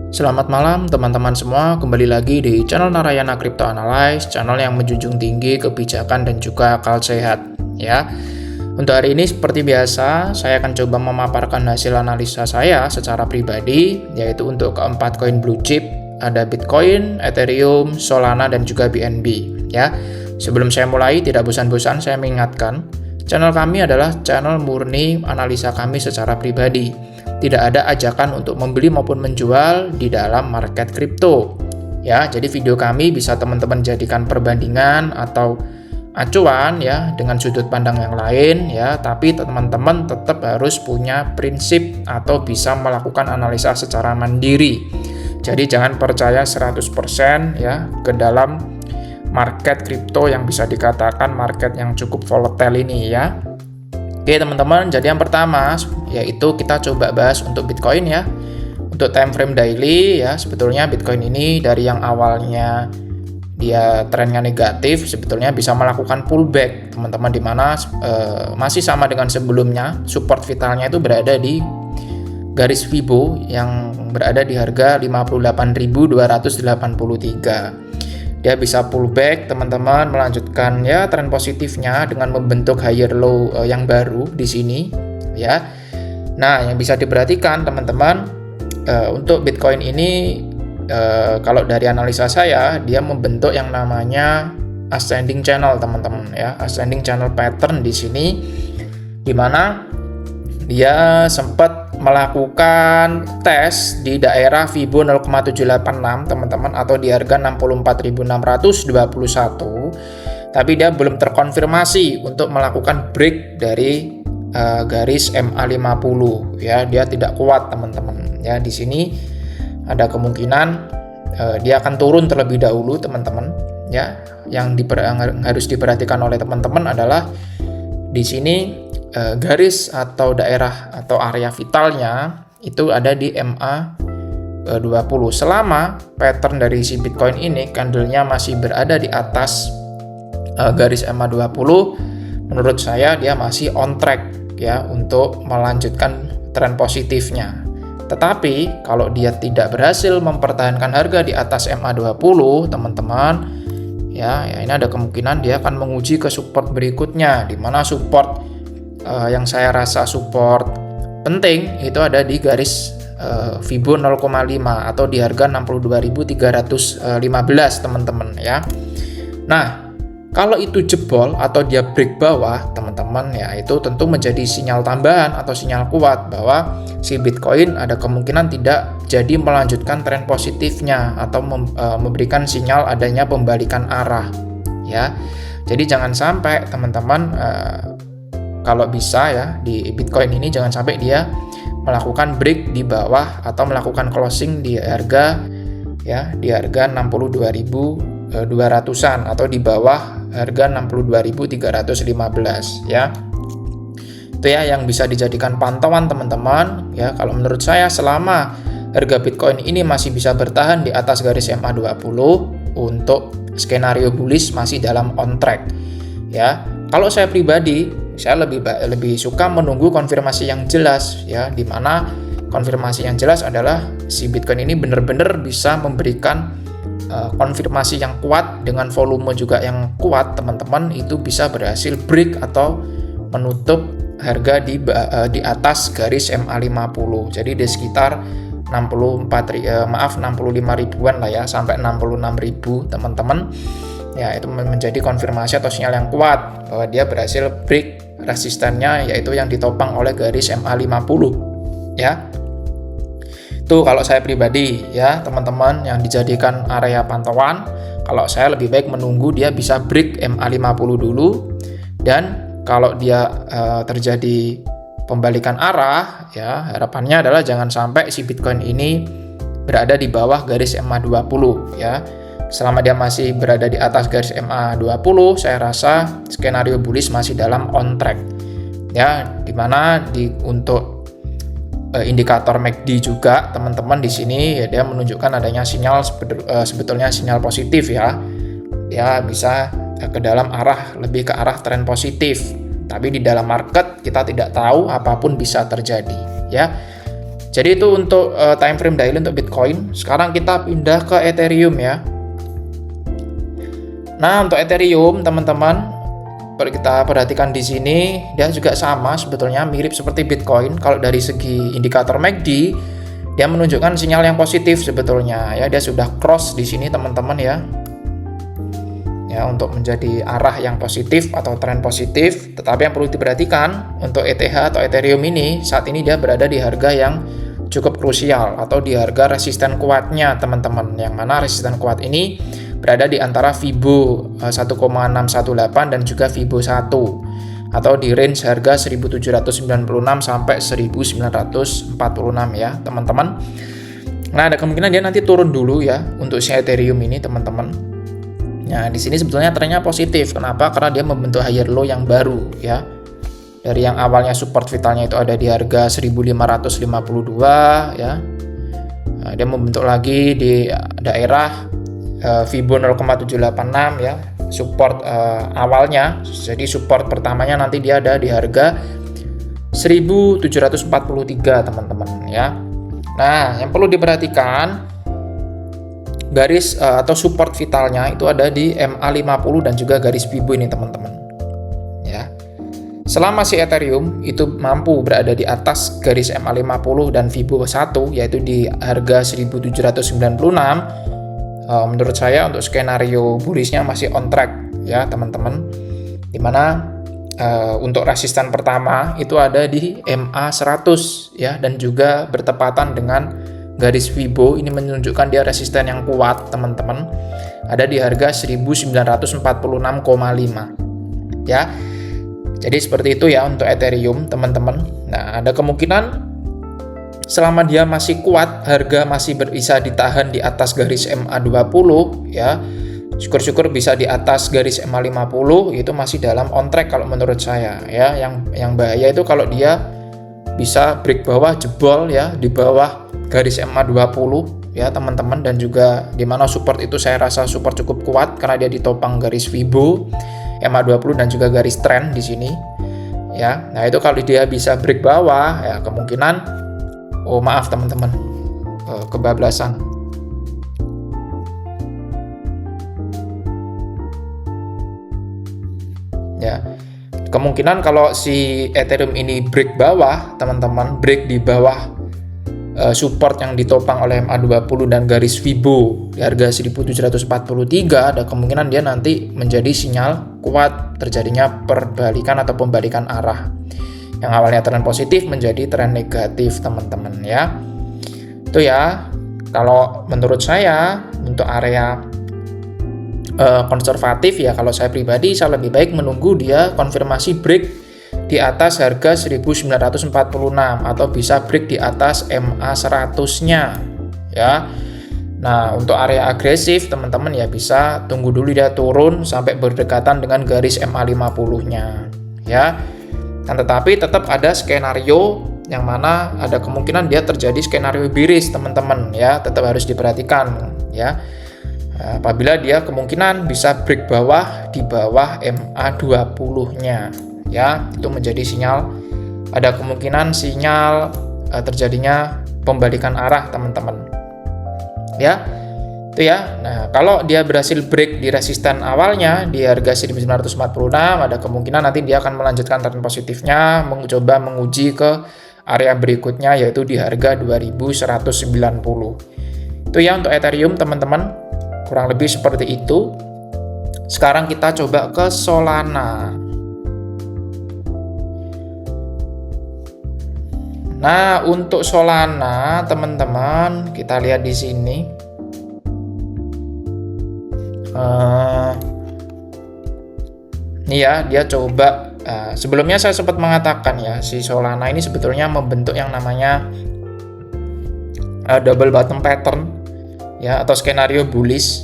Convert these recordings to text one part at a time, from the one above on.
Selamat malam teman-teman semua, kembali lagi di channel Narayana Crypto Analyze, channel yang menjunjung tinggi kebijakan dan juga akal sehat ya. Untuk hari ini seperti biasa, saya akan coba memaparkan hasil analisa saya secara pribadi, yaitu untuk keempat koin blue chip, ada Bitcoin, Ethereum, Solana dan juga BNB ya. Sebelum saya mulai, tidak bosan-bosan saya mengingatkan, channel kami adalah channel murni analisa kami secara pribadi. Tidak ada ajakan untuk membeli maupun menjual di dalam market kripto. Ya, jadi video kami bisa teman-teman jadikan perbandingan atau acuan ya dengan sudut pandang yang lain ya, tapi teman-teman tetap harus punya prinsip atau bisa melakukan analisa secara mandiri. Jadi jangan percaya 100% ya ke dalam market kripto yang bisa dikatakan market yang cukup volatile ini ya. Oke teman-teman, jadi yang pertama yaitu kita coba bahas untuk Bitcoin ya. Untuk time frame daily ya, sebetulnya Bitcoin ini dari yang awalnya dia trennya negatif, sebetulnya bisa melakukan pullback teman-teman, dimana masih sama dengan sebelumnya. Support vitalnya itu berada di garis Fibo yang berada di harga 58.283. Dia bisa pullback teman-teman, melanjutkan ya tren positifnya dengan membentuk higher low yang baru di sini ya. Nah, yang bisa diperhatikan teman-teman untuk Bitcoin ini kalau dari analisa saya, dia membentuk yang namanya ascending channel teman-teman ya, ascending channel pattern di sini, di mana dia sempat melakukan tes di daerah Fibo 0,786 teman-teman, atau di harga 64.621, tapi dia belum terkonfirmasi untuk melakukan break dari garis MA50 ya. Dia tidak kuat teman-teman ya. Di sini ada kemungkinan dia akan turun terlebih dahulu teman-teman ya. Yang harus diperhatikan oleh teman-teman adalah di sini garis atau daerah atau area vitalnya itu ada di MA20. Selama pattern dari si Bitcoin ini candlenya masih berada di atas garis MA20, menurut saya dia masih on track ya untuk melanjutkan tren positifnya. Tetapi kalau dia tidak berhasil mempertahankan harga di atas MA20 teman-teman ya, ini ada kemungkinan dia akan menguji ke support berikutnya, di mana support yang saya rasa support penting itu ada di garis Fibo 0,5 atau di harga 62.315 teman-teman ya. Nah, kalau itu jebol atau dia break bawah teman-teman ya, itu tentu menjadi sinyal tambahan atau sinyal kuat bahwa si Bitcoin ada kemungkinan tidak jadi melanjutkan tren positifnya atau memberikan sinyal adanya pembalikan arah ya. Jadi jangan sampai teman-teman kalau bisa ya di Bitcoin ini jangan sampai dia melakukan break di bawah atau melakukan closing di harga ya, di harga 62.200-an atau di bawah harga 62.315 ya. Itu ya yang bisa dijadikan pantauan teman-teman ya. Kalau menurut saya selama harga Bitcoin ini masih bisa bertahan di atas garis MA20, untuk skenario bullish masih dalam on track ya. Kalau saya pribadi, saya lebih suka menunggu konfirmasi yang jelas ya, di mana konfirmasi yang jelas adalah si Bitcoin ini benar-benar bisa memberikan konfirmasi yang kuat dengan volume juga yang kuat teman-teman, itu bisa berhasil break atau menutup harga di atas garis MA50. Jadi di sekitar 65 ribuan lah ya, sampai 66.000 teman-teman. Ya, itu menjadi konfirmasi atau sinyal yang kuat bahwa dia berhasil break resistannya, yaitu yang ditopang oleh garis MA50 ya. Itu kalau saya pribadi ya teman-teman yang dijadikan area pantauan. Kalau saya lebih baik menunggu dia bisa break MA50 dulu, dan kalau dia terjadi pembalikan arah ya, harapannya adalah jangan sampai si Bitcoin ini berada di bawah garis MA20 ya. Selama dia masih berada di atas garis MA20, saya rasa skenario bullish masih dalam on track ya, dimana untuk indikator MACD juga teman-teman di sini ya, dia menunjukkan adanya sinyal sebetulnya sinyal positif ya, bisa ke dalam arah, lebih ke arah tren positif. Tapi di dalam market kita tidak tahu, apapun bisa terjadi ya. Jadi itu untuk time frame daily untuk Bitcoin. Sekarang kita pindah ke Ethereum ya. Nah, untuk Ethereum teman-teman, kalau kita perhatikan di sini, dia juga sama sebetulnya, mirip seperti Bitcoin. Kalau dari segi indikator MACD, dia menunjukkan sinyal yang positif sebetulnya ya. Dia sudah cross di sini teman-teman ya. Ya, untuk menjadi arah yang positif atau tren positif. Tetapi yang perlu diperhatikan untuk ETH atau Ethereum ini, saat ini dia berada di harga yang cukup krusial atau di harga resisten kuatnya teman-teman. Yang mana resisten kuat ini berada di antara Fibo 1,618 dan juga Fibo 1 atau di range harga 1796 sampai 1946 ya teman-teman. Nah, ada kemungkinan dia nanti turun dulu ya untuk si Ethereum ini teman-teman. Nah, di sini sebetulnya trennya positif. Kenapa? Karena dia membentuk higher low yang baru ya. Dari yang awalnya support vitalnya itu ada di harga 1552 ya. Nah, dia membentuk lagi di daerah Fibo 0,786 ya, support awalnya. Jadi support pertamanya nanti dia ada di harga 1743 teman-teman ya. Nah, yang perlu diperhatikan garis atau support vitalnya itu ada di MA50 dan juga garis Fibo ini teman-teman ya. Selama si Ethereum itu mampu berada di atas garis MA50 dan Fibo 1 yaitu di harga 1796, menurut saya untuk skenario bullishnya masih on track ya teman-teman, dimana untuk resisten pertama itu ada di MA100 ya, dan juga bertepatan dengan garis Fibo. Ini menunjukkan dia resisten yang kuat teman-teman, ada di harga 1946,5 ya. Jadi seperti itu ya untuk Ethereum teman-teman. Nah, ada kemungkinan selama dia masih kuat, harga masih bisa ditahan di atas garis MA20 ya. Syukur-syukur bisa di atas garis MA50, itu masih dalam on track kalau menurut saya ya. Yang bahaya itu kalau dia bisa break bawah, jebol ya di bawah garis MA20 ya teman-teman, dan juga di mana support itu saya rasa support cukup kuat karena dia ditopang garis Fibo, MA20 dan juga garis trend di sini ya. Nah, itu kalau dia bisa break bawah ya kemungkinan maaf teman-teman, kebablasan. Ya, kemungkinan kalau si Ethereum ini break bawah, teman-teman, break di bawah support yang ditopang oleh MA20 dan garis Fibo di harga 1743, ada kemungkinan dia nanti menjadi sinyal kuat terjadinya perbalikan atau pembalikan arah. Yang awalnya tren positif menjadi tren negatif teman-teman ya. Itu ya, kalau menurut saya untuk area konservatif ya, kalau saya pribadi saya lebih baik menunggu dia konfirmasi break di atas harga 1946 atau bisa break di atas MA100-nya ya. Nah, untuk area agresif teman-teman ya bisa tunggu dulu dia turun sampai berdekatan dengan garis MA50-nya ya. Tetapi tetap ada skenario yang mana ada kemungkinan dia terjadi skenario bearish teman-teman ya, tetap harus diperhatikan ya. Apabila dia kemungkinan bisa break bawah di bawah MA20-nya ya, itu menjadi sinyal, ada kemungkinan sinyal terjadinya pembalikan arah teman-teman ya. Itu ya. Nah, kalau dia berhasil break di resisten awalnya di harga 1946, ada kemungkinan nanti dia akan melanjutkan tren positifnya, mencoba menguji ke area berikutnya yaitu di harga 2190. Itu ya untuk Ethereum teman-teman, kurang lebih seperti itu. Sekarang kita coba ke Solana. Nah, untuk Solana teman-teman, kita lihat di sini. Ini ya, dia coba sebelumnya saya sempat mengatakan ya, si Solana ini sebetulnya membentuk yang namanya double bottom pattern ya, atau skenario bullish.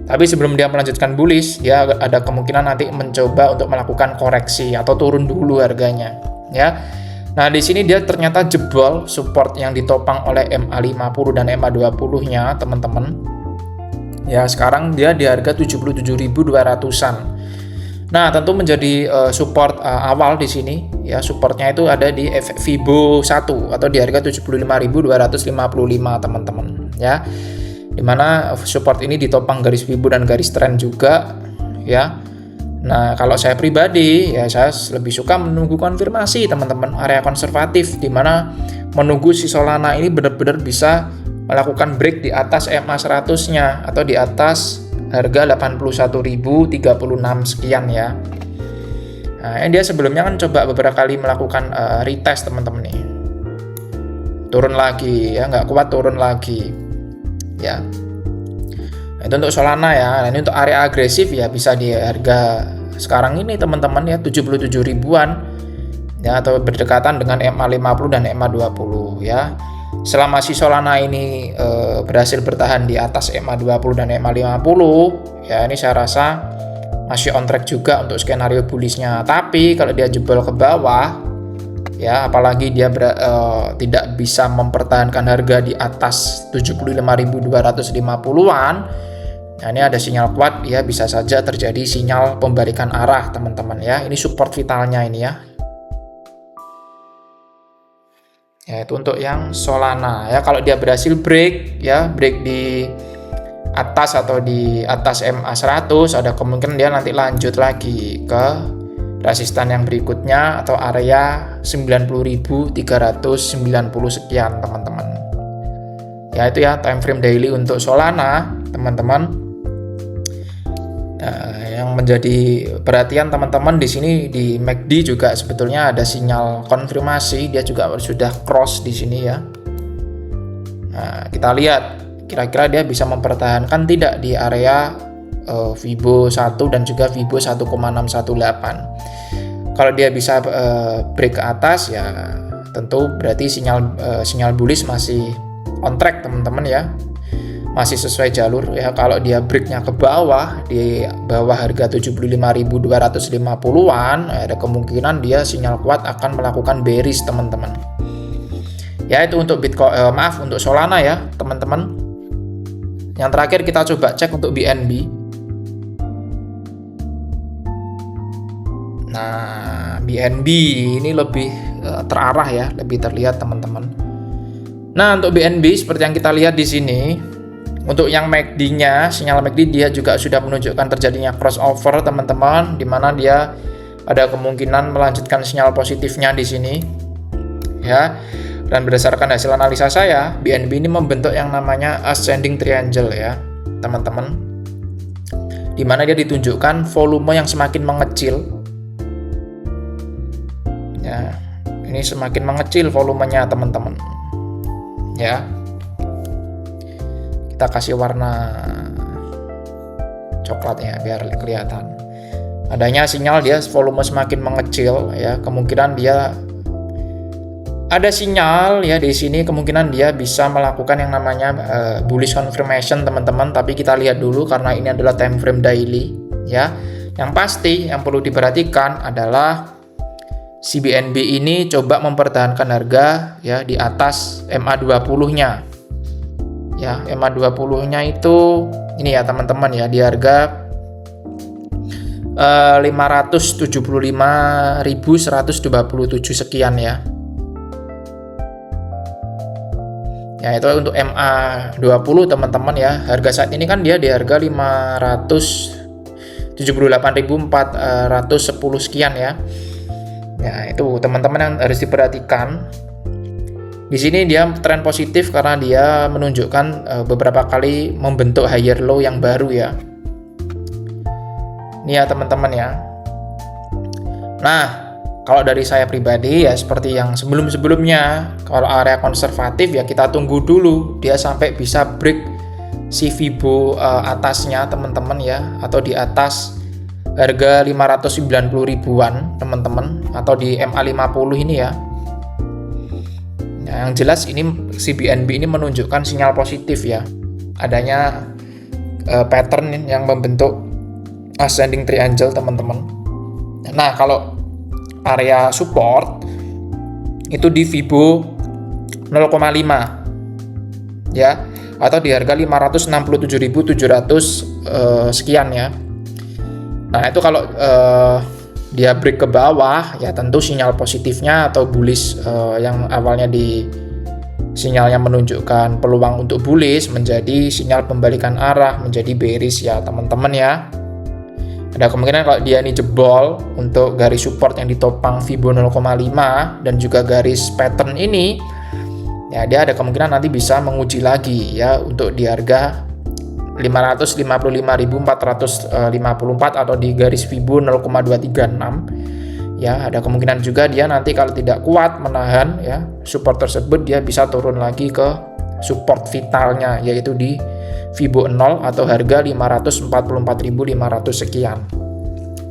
Tapi sebelum dia melanjutkan bullish, dia ada kemungkinan nanti mencoba untuk melakukan koreksi atau turun dulu harganya ya. Nah, di sini dia ternyata jebol support yang ditopang oleh MA50 dan MA20-nya teman-teman. Ya, sekarang dia di harga 77.200-an. Nah, tentu menjadi support awal di sini ya, supportnya itu ada di Vibo 1 atau di harga 75.255 teman-teman ya, dimana support ini ditopang garis Vibo dan garis trend juga ya. Nah, kalau saya pribadi ya, saya lebih suka menunggu konfirmasi teman-teman, area konservatif, dimana menunggu si Solana ini benar-benar bisa melakukan break di atas MA 100-nya atau di atas harga 81.036 sekian ya. Nah, yang dia sebelumnya kan coba beberapa kali melakukan retest teman-teman nih, turun lagi ya, nggak kuat, turun lagi ya. Nah, itu untuk Solana ya. Nah, ini untuk area agresif ya, bisa di harga sekarang ini teman-teman ya, 77 ribuan ya, atau berdekatan dengan MA 50 dan MA 20 ya. Selama si Solana ini berhasil bertahan di atas MA 20 dan MA 50 ya, ini saya rasa masih on track juga untuk skenario bullish-nya. Tapi kalau dia jebol ke bawah ya, apalagi dia tidak bisa mempertahankan harga di atas 75.250-an, nah ini ada sinyal kuat ya, bisa saja terjadi sinyal pembalikan arah teman-teman ya. Ini support vitalnya ini ya. Ya, itu untuk yang Solana ya. Kalau dia berhasil break ya, break di atas atau di atas MA 100, ada kemungkinan dia nanti lanjut lagi ke resistan yang berikutnya atau area 90.390 sekian teman-teman ya. Itu ya time frame daily untuk Solana teman-teman. Nah, yang menjadi perhatian teman-teman di sini di MACD juga sebetulnya ada sinyal konfirmasi, dia juga sudah cross di sini ya. Nah, kita lihat kira-kira dia bisa mempertahankan tidak di area Vibo 1 dan juga Vibo 1,618. Kalau dia bisa break ke atas ya, tentu berarti sinyal bullish masih on track teman-teman ya, masih sesuai jalur ya. Kalau dia breaknya ke bawah, di bawah harga 75.250-an, ada kemungkinan dia sinyal kuat akan melakukan bearish teman-teman ya. Itu untuk Bitcoin, untuk Solana ya teman-teman. Yang terakhir kita coba cek untuk BNB. Nah, BNB ini lebih terarah ya, lebih terlihat teman-teman. Nah, untuk BNB seperti yang kita lihat di sini, untuk yang MACD-nya, sinyal MACD dia juga sudah menunjukkan terjadinya crossover teman-teman, di mana dia ada kemungkinan melanjutkan sinyal positifnya di sini ya. Dan berdasarkan hasil analisa saya, BNB ini membentuk yang namanya ascending triangle ya teman-teman, di mana dia ditunjukkan volume yang semakin mengecil ya. Ini semakin mengecil volumenya teman-teman ya. Kita kasih warna coklat ya biar kelihatan adanya sinyal dia volume semakin mengecil ya. Kemungkinan dia ada sinyal ya di sini, kemungkinan dia bisa melakukan yang namanya bullish confirmation teman-teman. Tapi kita lihat dulu karena ini adalah time frame daily ya. Yang pasti yang perlu diperhatikan adalah si BNB ini coba mempertahankan harga ya di atas MA 20-nya ya. MA 20-nya itu ini ya teman-teman ya, di harga 575.127 sekian ya. Ya, itu untuk MA 20 teman-teman ya. Harga saat ini kan dia di harga 578.410 sekian ya. Ya, itu teman-teman yang harus diperhatikan. Di sini dia tren positif karena dia menunjukkan beberapa kali membentuk higher low yang baru ya. Ini ya teman-teman ya. Nah, kalau dari saya pribadi ya seperti yang sebelum-sebelumnya, kalau area konservatif ya kita tunggu dulu dia sampai bisa break si Vibo atasnya teman-teman ya, atau di atas harga 590 ribuan teman-teman, atau di MA 50 ini ya. Nah, yang jelas ini si BNB ini menunjukkan sinyal positif ya, adanya pattern yang membentuk ascending triangle teman-teman. Nah, kalau area support itu di Vibo 0,5 ya, atau di harga 567.700 sekian ya. Nah, itu kalau dia break ke bawah, ya tentu sinyal positifnya atau bullish yang awalnya di sinyalnya menunjukkan peluang untuk bullish menjadi sinyal pembalikan arah menjadi bearish ya teman-teman ya. Ada kemungkinan kalau dia ini jebol untuk garis support yang ditopang Fibo 0,5 dan juga garis pattern ini, ya dia ada kemungkinan nanti bisa menguji lagi ya untuk di harga 555.454 atau di garis Fibo 0,236. Ya, ada kemungkinan juga dia nanti kalau tidak kuat menahan ya support tersebut, dia bisa turun lagi ke support vitalnya yaitu di Fibo 0 atau harga 544.500 sekian.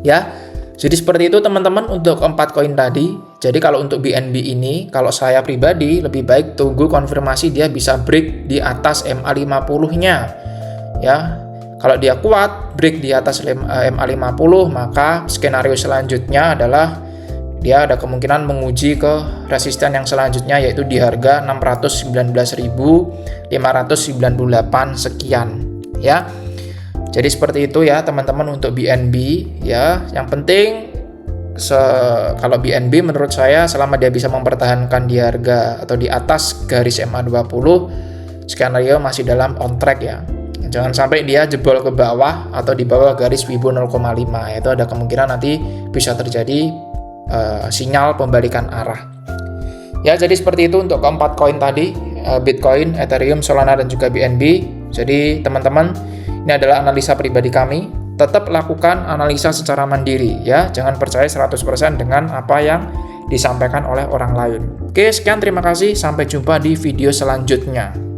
Ya. Jadi seperti itu teman-teman untuk 4 koin tadi. Jadi kalau untuk BNB ini, kalau saya pribadi lebih baik tunggu konfirmasi dia bisa break di atas MA50-nya. Ya. Kalau dia kuat break di atas MA50, maka skenario selanjutnya adalah dia ada kemungkinan menguji ke resisten yang selanjutnya yaitu di harga 619.598 sekian ya. Jadi seperti itu ya teman-teman untuk BNB ya. Yang penting kalau BNB menurut saya selama dia bisa mempertahankan di harga atau di atas garis MA20, skenario masih dalam on track ya. Jangan sampai dia jebol ke bawah atau di bawah garis Fibo 0,5, itu ada kemungkinan nanti bisa terjadi sinyal pembalikan arah. Ya, jadi seperti itu untuk keempat koin tadi, Bitcoin, Ethereum, Solana dan juga BNB. Jadi teman-teman, ini adalah analisa pribadi kami. Tetap lakukan analisa secara mandiri ya. Jangan percaya 100% dengan apa yang disampaikan oleh orang lain. Oke, sekian, terima kasih. Sampai jumpa di video selanjutnya.